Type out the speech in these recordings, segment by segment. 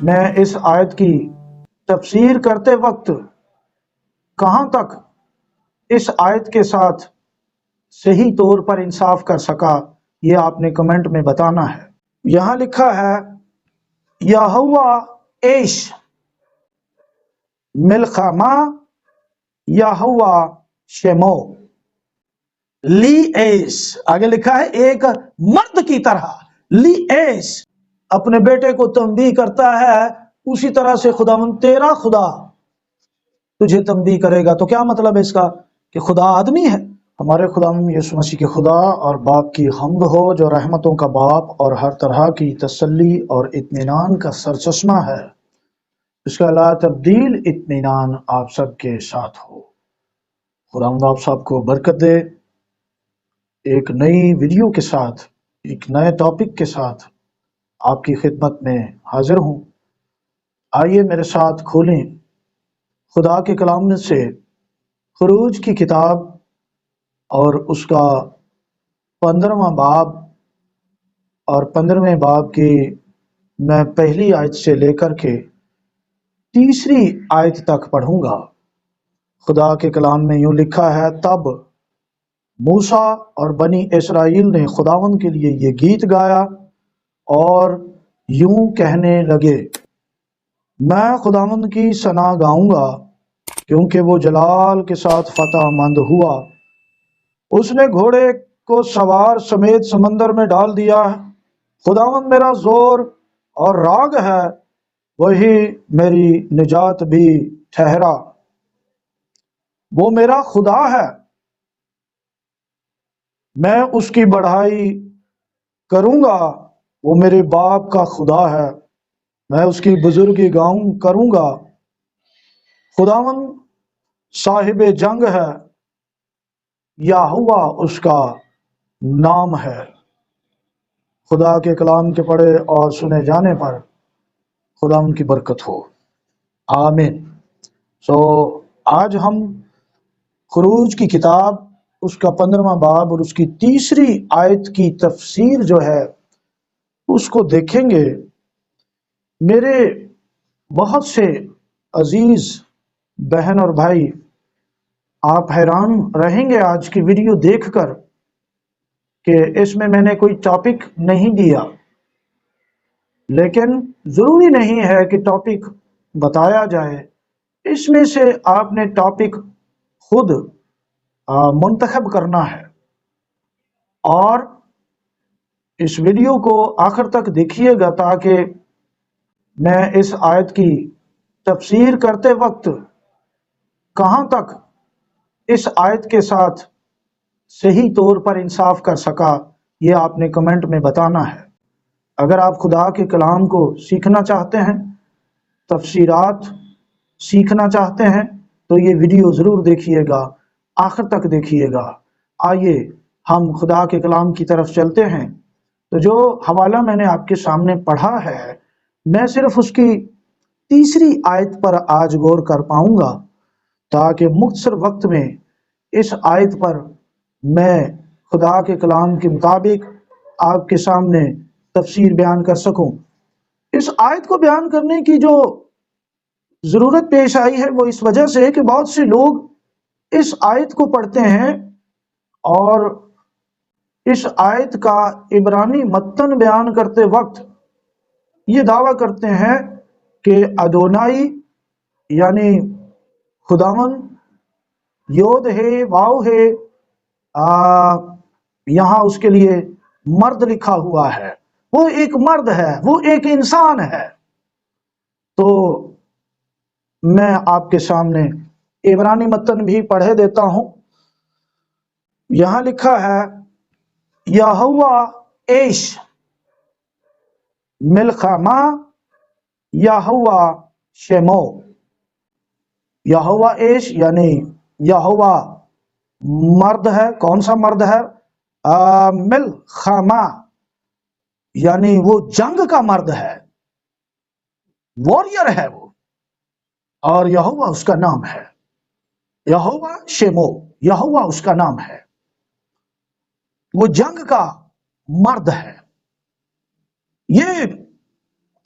میں اس آیت کی تفسیر کرتے وقت کہاں تک اس آیت کے ساتھ صحیح طور پر انصاف کر سکا، یہ آپ نے کمنٹ میں بتانا ہے۔ یہاں لکھا ہے یہوا ایش ملخما یہوا شمو لی ایس، آگے لکھا ہے ایک مرد کی طرح لی ایس اپنے بیٹے کو تنبیہ کرتا ہے، اسی طرح سے خداوند تیرا خدا تجھے تنبیہ کرے گا۔ تو کیا مطلب ہے اس کا کہ خدا آدمی ہے؟ ہمارے خداوند یسوع مسیح کے خدا اور باپ کی حمد ہو جو رحمتوں کا باپ اور ہر طرح کی تسلی اور اطمینان کا سرچشمہ ہے۔ اس کا لا تبدیل اطمینان آپ سب کے ساتھ ہو۔ خداوند آپ سب کو برکت دے۔ ایک نئی ویڈیو کے ساتھ، ایک نئے ٹاپک کے ساتھ آپ کی خدمت میں حاضر ہوں۔ آئیے میرے ساتھ کھولیں خدا کے کلام میں سے خروج کی کتاب اور اس کا 15واں باب، اور 15ویں باب کی میں پہلی آیت سے لے کر کے تیسری آیت تک پڑھوں گا۔ خدا کے کلام میں یوں لکھا ہے، تب موسیٰ اور بنی اسرائیل نے خداوند کے لیے یہ گیت گایا اور یوں کہنے لگے، میں خداوند کی ثنا گاؤں گا کیونکہ وہ جلال کے ساتھ فتح مند ہوا۔ اس نے گھوڑے کو سوار سمیت سمندر میں ڈال دیا ہے۔ خداوند میرا زور اور راگ ہے، وہی میری نجات بھی ٹھہرا۔ وہ میرا خدا ہے، میں اس کی بڑائی کروں گا۔ وہ میرے باپ کا خدا ہے، میں اس کی بزرگی گاؤں کروں گا۔ خداوند صاحب جنگ ہے، یہوہ اس کا نام ہے۔ خدا کے کلام کے پڑھے اور سنے جانے پر خداوند کی برکت ہو، آمین۔ آج ہم خروج کی کتاب اس کا 15واں باب اور اس کی تیسری آیت کی تفسیر جو ہے اس کو دیکھیں گے۔ میرے بہت سے عزیز بہن اور بھائی، آپ حیران رہیں گے آج کی ویڈیو دیکھ کر کہ اس میں نے کوئی ٹاپک نہیں دیا، لیکن ضروری نہیں ہے کہ ٹاپک بتایا جائے۔ اس میں سے آپ نے ٹاپک خود منتخب کرنا ہے، اور اس ویڈیو کو آخر تک دیکھیے گا تاکہ میں اس آیت کی تفسیر کرتے وقت کہاں تک اس آیت کے ساتھ صحیح طور پر انصاف کر سکا، یہ آپ نے کمنٹ میں بتانا ہے۔ اگر آپ خدا کے کلام کو سیکھنا چاہتے ہیں، تفسیرات سیکھنا چاہتے ہیں، تو یہ ویڈیو ضرور دیکھیے گا، آخر تک دیکھیے گا۔ آئیے ہم خدا کے کلام کی طرف چلتے ہیں۔ تو جو حوالہ میں نے آپ کے سامنے پڑھا ہے، میں صرف اس کی تیسری آیت پر آج غور کر پاؤں گا، تاکہ مختصر وقت میں اس آیت پر میں خدا کے کلام کے مطابق آپ کے سامنے تفسیر بیان کر سکوں۔ اس آیت کو بیان کرنے کی جو ضرورت پیش آئی ہے وہ اس وجہ سے کہ بہت سے لوگ اس آیت کو پڑھتے ہیں اور اس آیت کا عبرانی متن بیان کرتے وقت یہ دعویٰ کرتے ہیں کہ ادونائی یعنی خداوند یود ہے، واو ہے، یہاں اس کے لیے مرد لکھا ہوا ہے، وہ ایک مرد ہے، وہ ایک انسان ہے۔ تو میں آپ کے سامنے عبرانی متن بھی پڑھے دیتا ہوں۔ یہاں لکھا ہے، یہوہ ایش ملخما یہوہ شمو۔ یہوہ ایش یعنی یہوہ مرد ہے۔ کون سا مرد ہے؟ ملخما یعنی وہ جنگ کا مرد ہے، واریر ہے وہ، اور یہوہ اس کا نام ہے۔ یہوہ شمو، یہوہ اس کا نام ہے، وہ جنگ کا مرد ہے۔ یہ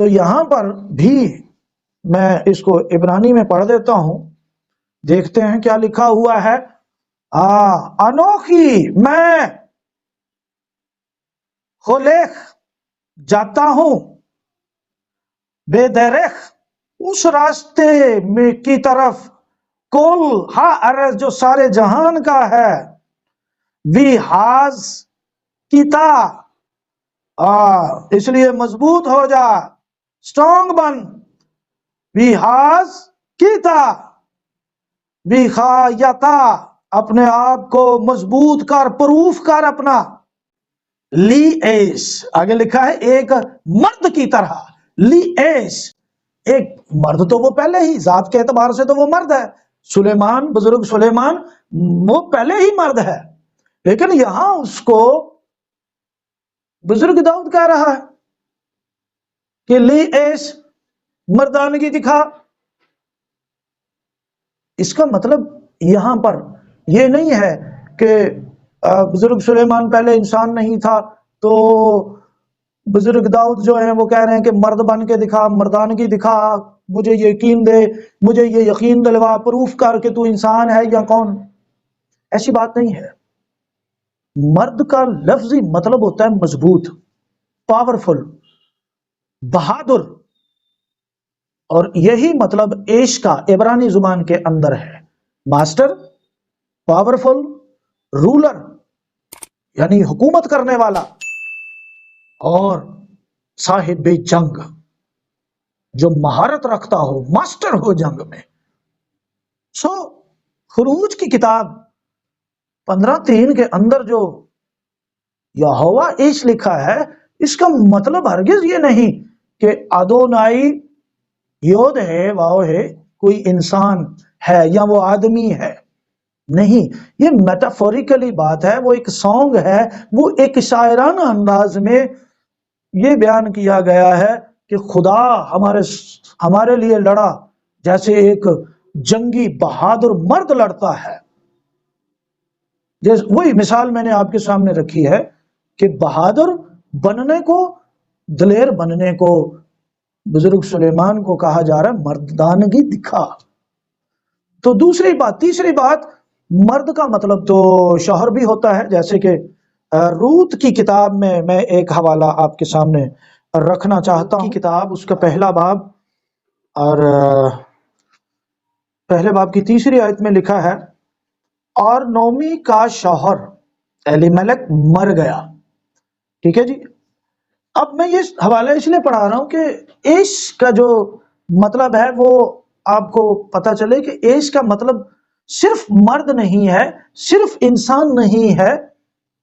تو یہاں پر بھی میں اس کو عبرانی میں پڑھ دیتا ہوں، دیکھتے ہیں کیا لکھا ہوا ہے۔ انوکھی میں ہولیخ جاتا ہوں بے درخ اس راستے میں کی طرف، کل ہا عرض جو سارے جہان کا ہے، وی ہاز کیتا اس لیے مضبوط ہو جا، اسٹرانگ بن، وی ہاز کیتا وی خایتا اپنے آپ کو مضبوط کر، پروف کر اپنا، لی ایس آگے لکھا ہے ایک مرد کی طرح، لی ایس ایک مرد، تو وہ پہلے ہی ذات کے اعتبار سے تو وہ مرد ہے، سلیمان، بزرگ سلیمان وہ پہلے ہی مرد ہے، لیکن یہاں اس کو بزرگ داؤد کہہ رہا ہے کہ لی ایس مردانگی دکھا۔ اس کا مطلب یہاں پر یہ نہیں ہے کہ بزرگ سلیمان پہلے انسان نہیں تھا تو بزرگ داؤد جو ہیں وہ کہہ رہے ہیں کہ مرد بن کے دکھا، مردانگی دکھا، مجھے یقین دے، مجھے یہ یقین دلوا، پروف کر کہ تو انسان ہے یا کون۔ ایسی بات نہیں ہے۔ مرد کا لفظی مطلب ہوتا ہے مضبوط، پاورفل، بہادر، اور یہی مطلب ایش کا عبرانی زبان کے اندر ہے، ماسٹر، پاورفل، رولر یعنی حکومت کرنے والا، اور صاحب جنگ جو مہارت رکھتا ہو، ماسٹر ہو جنگ میں۔ خروج کی کتاب 15:3 کے اندر جو یہوہ ایش لکھا ہے، اس کا مطلب ہرگز یہ نہیں کہ ادونائی یود ہے، واو ہے، کوئی انسان ہے یا وہ آدمی ہے، نہیں، یہ میٹافوریکلی بات ہے، وہ ایک سانگ ہے، وہ ایک شاعرانہ انداز میں یہ بیان کیا گیا ہے کہ خدا ہمارے لیے لڑا جیسے ایک جنگی بہادر مرد لڑتا ہے۔ وہی مثال میں نے آپ کے سامنے رکھی ہے کہ بہادر بننے کو، دلیر بننے کو بزرگ سلیمان کو کہا جا رہا ہے مردانگی دکھا۔ تو تیسری بات، مرد کا مطلب تو شوہر بھی ہوتا ہے، جیسے کہ روت کی کتاب میں ایک حوالہ آپ کے سامنے رکھنا چاہتا ہوں، کتاب اس کا پہلا باب اور پہلے باب کی 3 آیت میں لکھا ہے، اور نومی کا شوہر ایلیملک مر گیا۔ ٹھیک ہے جی، اب میں یہ حوالہ اس لیے پڑھا رہا ہوں کہ ایش کا جو مطلب ہے وہ آپ کو پتا چلے کہ ایش کا مطلب صرف مرد نہیں ہے، صرف انسان نہیں ہے،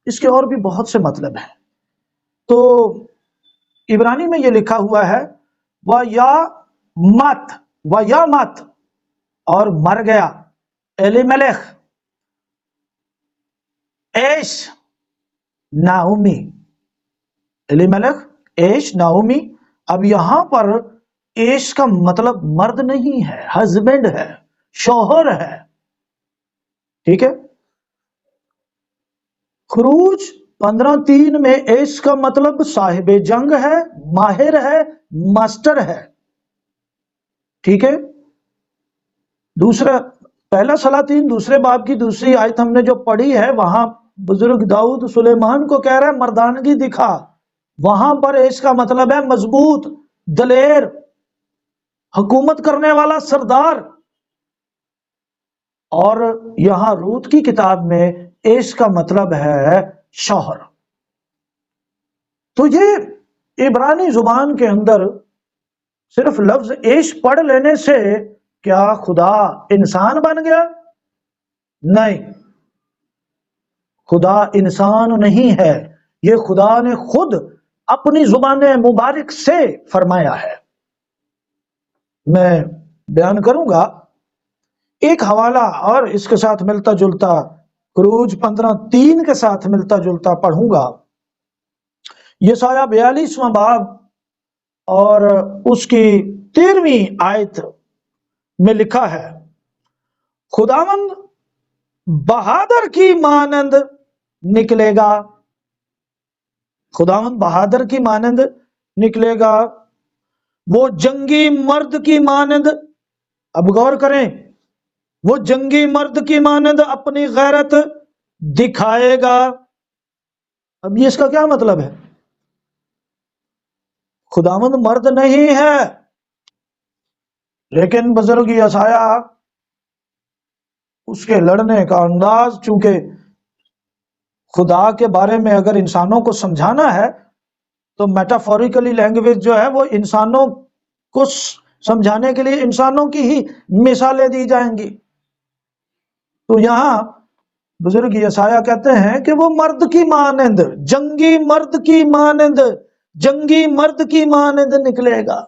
اس کے اور بھی بہت سے مطلب ہیں۔ تو عبرانی میں یہ لکھا ہوا ہے وَيَامَتْ اور مر گیا، ایلیملک، ایش، ناؤمی، ایلیملک، ایش، ناؤمی۔ اب یہاں پر ایش کا مطلب مرد نہیں ہے، ہسبینڈ ہے، شوہر ہے، ٹھیک ہے۔ خروج 15:3 میں ایش کا مطلب صاحب جنگ ہے، ماہر ہے، ماسٹر ہے، ٹھیک ہے۔ پہلا سلاطین 2 باب کی 2 آیت ہم نے جو پڑھی ہے، وہاں بزرگ داؤد سلیمان کو کہہ رہا ہے مردانگی دکھا، وہاں پر ایش کا مطلب ہے مضبوط، دلیر، حکومت کرنے والا سردار، اور یہاں روت کی کتاب میں ایش کا مطلب ہے شوہر۔ تو یہ عبرانی زبان کے اندر صرف لفظ ایش پڑھ لینے سے کیا خدا انسان بن گیا؟ نہیں، خدا انسان نہیں ہے، یہ خدا نے خود اپنی زبان مبارک سے فرمایا ہے۔ میں بیان کروں گا ایک حوالہ اور اس کے ساتھ ملتا جلتا، خروج 15:3 کے ساتھ ملتا جلتا پڑھوں گا۔ یسایہ 42واں باب اور اس کی 13ویں آیت میں لکھا ہے، خداوند بہادر کی مانند نکلے گا، خداوند بہادر کی مانند نکلے گا، وہ جنگی مرد کی مانند، اب غور کریں، وہ جنگی مرد کی مانند اپنی غیرت دکھائے گا۔ اب یہ اس کا کیا مطلب ہے؟ خداوند مرد نہیں ہے، لیکن بزرگ یسایہ اس کے لڑنے کا انداز، چونکہ خدا کے بارے میں اگر انسانوں کو سمجھانا ہے تو میٹافوریکلی لینگویج جو ہے وہ انسانوں کو سمجھانے کے لیے انسانوں کی ہی مثالیں دی جائیں گی۔ تو یہاں بزرگ یسایہ کہتے ہیں کہ وہ مرد کی مانند، جنگی مرد کی مانند، جنگی مرد کی مانند نکلے گا،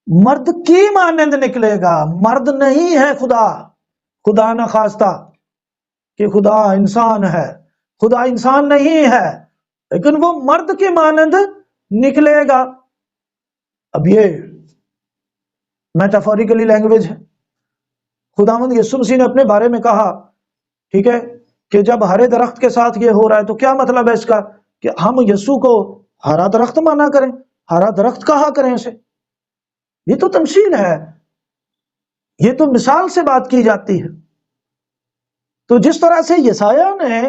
مرد کی مانند نکلے گا۔ مرد نہیں ہے خدا، خدا نہ خواستہ کہ خدا انسان ہے، خدا انسان نہیں ہے، لیکن وہ مرد کی مانند نکلے گا۔ اب یہ میٹافوریکلی لینگویج ہے۔ خداوند یسوع مسیح نے اپنے بارے میں کہا، ٹھیک ہے، کہ جب ہرے درخت کے ساتھ یہ ہو رہا ہے تو کیا مطلب ہے اس کا کہ ہم یسوع کو ہرا درخت مانا کریں، ہرا درخت کہا کریں اسے؟ یہ تو تمثیل ہے، یہ تو مثال سے بات کی جاتی ہے۔ تو جس طرح سے یسایہ نے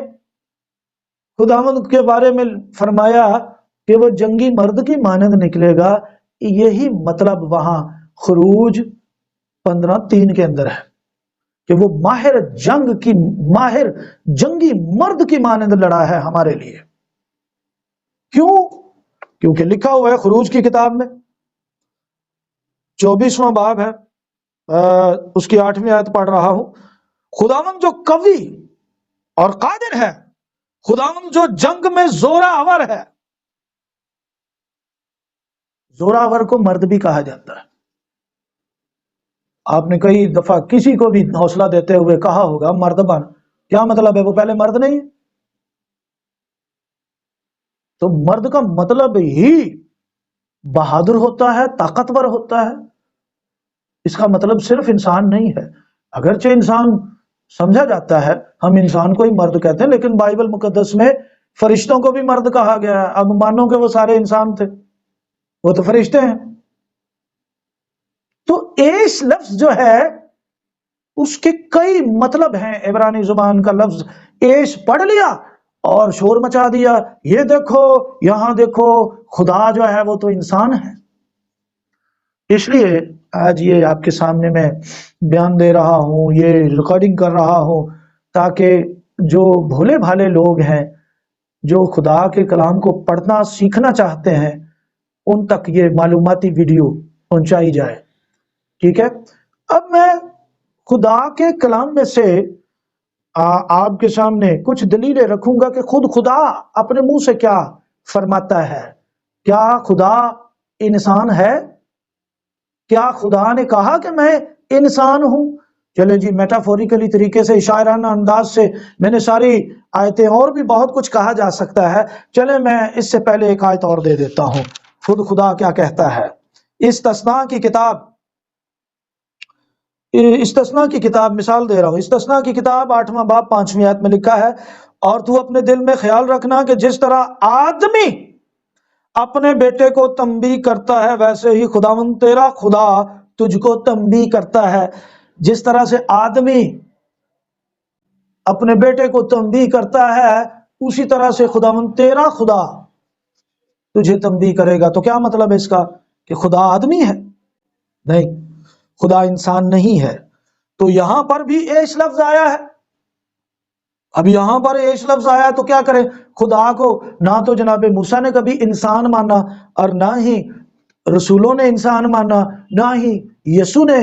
خداوند کے بارے میں فرمایا کہ وہ جنگی مرد کی مانند نکلے گا، یہی مطلب وہاں خروج 15:3 کے اندر ہے کہ وہ ماہر جنگی مرد کی مانند لڑا ہے ہمارے لیے۔ کیوں؟ کیونکہ لکھا ہوا ہے خروج کی کتاب میں 24واں باب ہے، اس کی 8ویں آیت پڑھ رہا ہوں۔ خداوند جو قوی اور قادر ہے، خداوند جو جنگ میں زوراور ہے۔ زوراور کو مرد بھی کہا جاتا ہے۔ آپ نے کئی دفعہ کسی کو بھی حوصلہ دیتے ہوئے کہا ہوگا مرد بن، کیا مطلب ہے؟ وہ پہلے مرد نہیں ہے؟ تو مرد کا مطلب ہی بہادر ہوتا ہے، طاقتور ہوتا ہے۔ اس کا مطلب صرف انسان نہیں ہے، اگرچہ انسان سمجھا جاتا ہے، ہم انسان کو ہی مرد کہتے ہیں، لیکن بائبل مقدس میں فرشتوں کو بھی مرد کہا گیا ہے۔ اب مانو کہ وہ سارے انسان تھے، وہ تو فرشتے ہیں۔ تو ایش لفظ جو ہے اس کے کئی مطلب ہیں۔ عبرانی زبان کا لفظ ایش پڑھ لیا اور شور مچا دیا، یہ دیکھو، یہاں دیکھو، خدا جو ہے وہ تو انسان ہے۔ اس لیے آج یہ آپ کے سامنے میں بیان دے رہا ہوں، یہ ریکارڈنگ کر رہا ہوں، تاکہ جو بھولے بھالے لوگ ہیں، جو خدا کے کلام کو پڑھنا سیکھنا چاہتے ہیں، ان تک یہ معلوماتی ویڈیو پہنچائی جائے، ٹھیک ہے۔ اب میں خدا کے کلام میں سے آپ کے سامنے کچھ دلیلیں رکھوں گا کہ خود خدا اپنے منہ سے کیا فرماتا ہے۔ کیا خدا انسان ہے؟ کیا خدا نے کہا کہ میں انسان ہوں؟ چلے جی، میٹافوریکلی طریقے سے، شاعرانہ انداز سے میں نے ساری آیتیں، اور بھی بہت کچھ کہا جا سکتا ہے، چلے میں اس سے پہلے ایک آیت اور دے دیتا ہوں۔ خود خدا کیا کہتا ہے؟ استثناء کی کتاب مثال دے رہا ہوں، استثناء کی کتاب 8واں باب 5ویں آیت میں لکھا ہے، اور تو اپنے دل میں خیال رکھنا کہ جس طرح آدمی اپنے بیٹے کو تنبیہ کرتا ہے، ویسے ہی خداوند تیرا خدا تجھ کو تنبیہ کرتا ہے۔ جس طرح سے آدمی اپنے بیٹے کو تنبیہ کرتا ہے، اسی طرح سے خداوند تیرا خدا تجھے تنبیہ کرے گا۔ تو کیا مطلب ہے اس کا کہ خدا آدمی ہے؟ نہیں، خدا انسان نہیں ہے۔ تو یہاں پر بھی ایش لفظ آیا ہے۔ اب یہاں پر ایش لفظ آیا تو کیا کریں؟ خدا کو نہ تو جناب موسیٰ نے کبھی انسان مانا، اور نہ ہی رسولوں نے انسان مانا، نہ ہی یسوع نے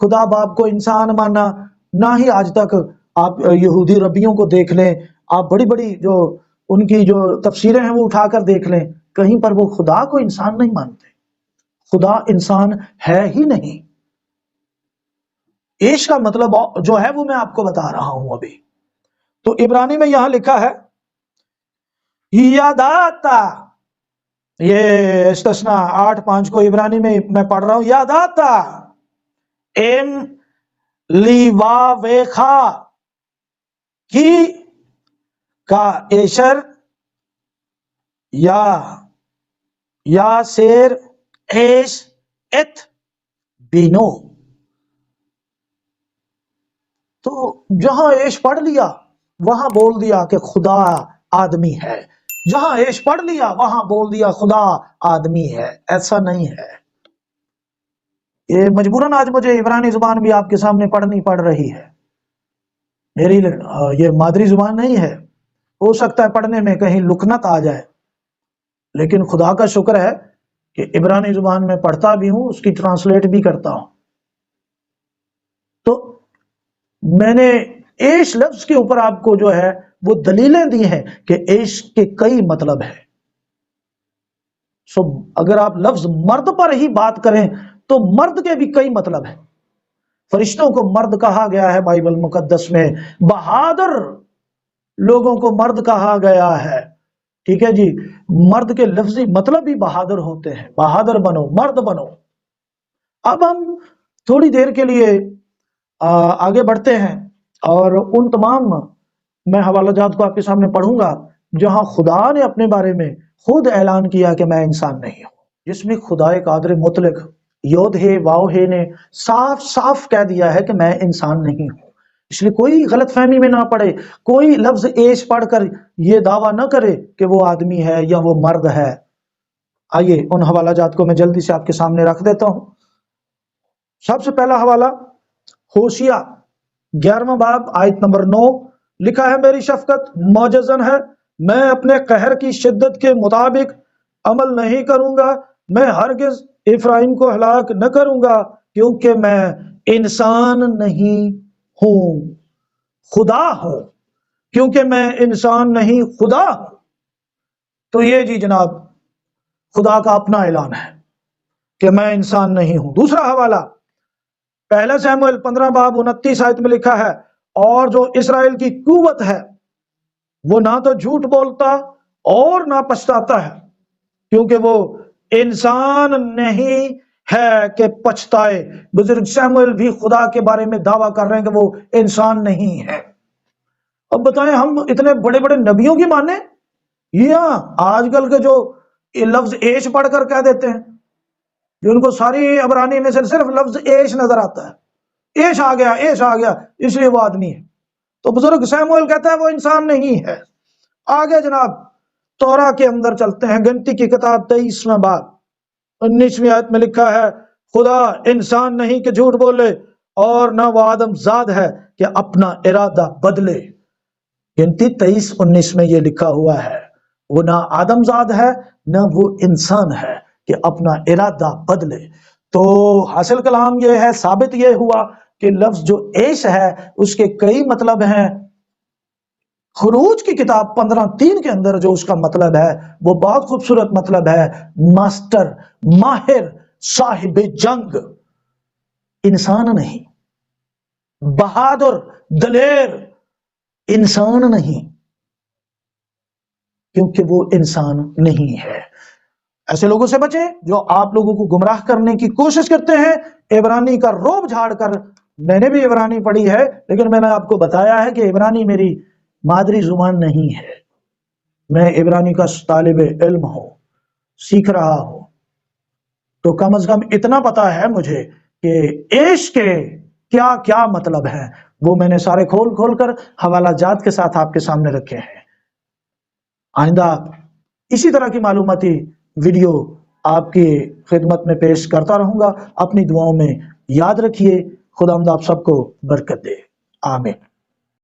خدا باپ کو انسان مانا، نہ ہی آج تک آپ یہودی ربیوں کو دیکھ لیں، آپ بڑی بڑی جو ان کی جو تفسیریں ہیں وہ اٹھا کر دیکھ لیں، کہیں پر وہ خدا کو انسان نہیں مانتے۔ خدا انسان ہے ہی نہیں۔ ایش کا مطلب جو ہے وہ میں آپ کو بتا رہا ہوں ابھی۔ تو عبرانی میں یہاں لکھا ہے یاداتا، یہ استثناء 8:5 کو عبرانی میں پڑھ رہا ہوں، یاداتا ایم لیوا ویخا کی کا ایشر یا سیر ایش ات بینو. تو جہاں ایش پڑھ لیا وہاں بول دیا کہ خدا آدمی ہے، جہاں ایش پڑھ لیا وہاں بول دیا خدا آدمی ہے. ایسا نہیں ہے. یہ مجبوراً آج مجھے عبرانی زبان بھی آپ کے سامنے پڑھنی پڑ رہی ہے. میری یہ مادری زبان نہیں ہے، ہو سکتا ہے پڑھنے میں کہیں لکنت آ جائے، لیکن خدا کا شکر ہے کہ عبرانی زبان میں پڑھتا بھی ہوں، اس کی ٹرانسلیٹ بھی کرتا ہوں. تو میں نے ایش لفظ کے اوپر آپ کو جو ہے وہ دلیلیں دی ہیں کہ ایش کے کئی مطلب ہیں. اگر آپ لفظ مرد پر ہی بات کریں تو مرد کے بھی کئی مطلب ہیں. فرشتوں کو مرد کہا گیا ہے بائبل مقدس میں، بہادر لوگوں کو مرد کہا گیا ہے. ٹھیک ہے جی، مرد کے لفظی مطلب بھی بہادر ہوتے ہیں. بہادر بنو، مرد بنو. اب ہم تھوڑی دیر کے لیے آگے بڑھتے ہیں اور ان تمام میں حوالہ جات کو آپ کے سامنے پڑھوں گا جہاں خدا نے اپنے بارے میں خود اعلان کیا کہ میں انسان نہیں ہوں، جس میں خدا قادر مطلق یود ہے واو ہے نے صاف صاف کہہ دیا ہے کہ میں انسان نہیں ہوں. اس لیے کوئی غلط فہمی میں نہ پڑے، کوئی لفظ ایش پڑھ کر یہ دعویٰ نہ کرے کہ وہ آدمی ہے یا وہ مرد ہے. آئیے ان حوالہ جات کو میں جلدی سے آپ کے سامنے رکھ دیتا ہوں. سب سے پہلا حوالہ ہوشیہ 11واں باب آیت نمبر 9. لکھا ہے میری شفقت معجزن ہے، میں اپنے قہر کی شدت کے مطابق عمل نہیں کروں گا، میں ہرگز افرایم کو ہلاک نہ کروں گا کیونکہ میں انسان نہیں ہوں، خدا ہوں. کیونکہ میں انسان نہیں، خدا ہوں. تو یہ جی جناب خدا کا اپنا اعلان ہے کہ میں انسان نہیں ہوں. دوسرا حوالہ پہلا سیموئیل 15 باب 29 آیت میں لکھا ہے، اور جو اسرائیل کی قوت ہے وہ نہ تو جھوٹ بولتا اور نہ پچھتاتا ہے، کیونکہ وہ انسان نہیں ہے کہ پچھتائے. بزرگ سیموئیل بھی خدا کے بارے میں دعویٰ کر رہے ہیں کہ وہ انسان نہیں ہے. اب بتائیں ہم اتنے بڑے بڑے نبیوں کی مانیں یا آج کل کے جو لفظ ایش پڑھ کر کہہ دیتے ہیں، جن کو ساری عبرانی میں سے صرف لفظ ایش نظر آتا ہے، ایش آ گیا، ایش آ گیا، اس لیے وہ آدمی ہے. تو بزرگ سیموئیل کہتا ہے وہ انسان نہیں ہے. آگے جناب تورا کے اندر چلتے ہیں. گنتی کی کتاب 23واں باب 19ویں آیت میں لکھا ہے، خدا انسان نہیں کہ جھوٹ بولے اور نہ وہ آدم زاد ہے کہ اپنا ارادہ بدلے. گنتی 23:19 میں یہ لکھا ہوا ہے، وہ نہ آدم زاد ہے نہ وہ انسان ہے کہ اپنا ارادہ بدلے. تو حاصل کلام یہ ہے، ثابت یہ ہوا کہ لفظ جو ایش ہے اس کے کئی مطلب ہیں. خروج کی کتاب 15:3 کے اندر جو اس کا مطلب ہے وہ بہت خوبصورت مطلب ہے، ماسٹر، ماہر، صاحب جنگ. انسان نہیں، بہادر، دلیر، انسان نہیں، کیونکہ وہ انسان نہیں ہے. ایسے لوگوں سے بچیں جو آپ لوگوں کو گمراہ کرنے کی کوشش کرتے ہیں عبرانی کا روب جھاڑ کر. میں نے بھی عبرانی پڑھی ہے، لیکن میں نے آپ کو بتایا ہے کہ عبرانی میری مادری زبان نہیں ہے. میں عبرانی کا طالب علم ہوں، سیکھ رہا ہوں. تو کم از کم اتنا پتا ہے مجھے کہ ایش کے کیا کیا مطلب ہیں، وہ میں نے سارے کھول کھول کر حوالہ جات کے ساتھ آپ کے سامنے رکھے ہیں. آئندہ اسی طرح کی معلوماتی ویڈیو آپ کی خدمت میں پیش کرتا رہوں گا. اپنی دعاؤں میں یاد رکھیے. خدا آپ سب کو برکت دے. آمین.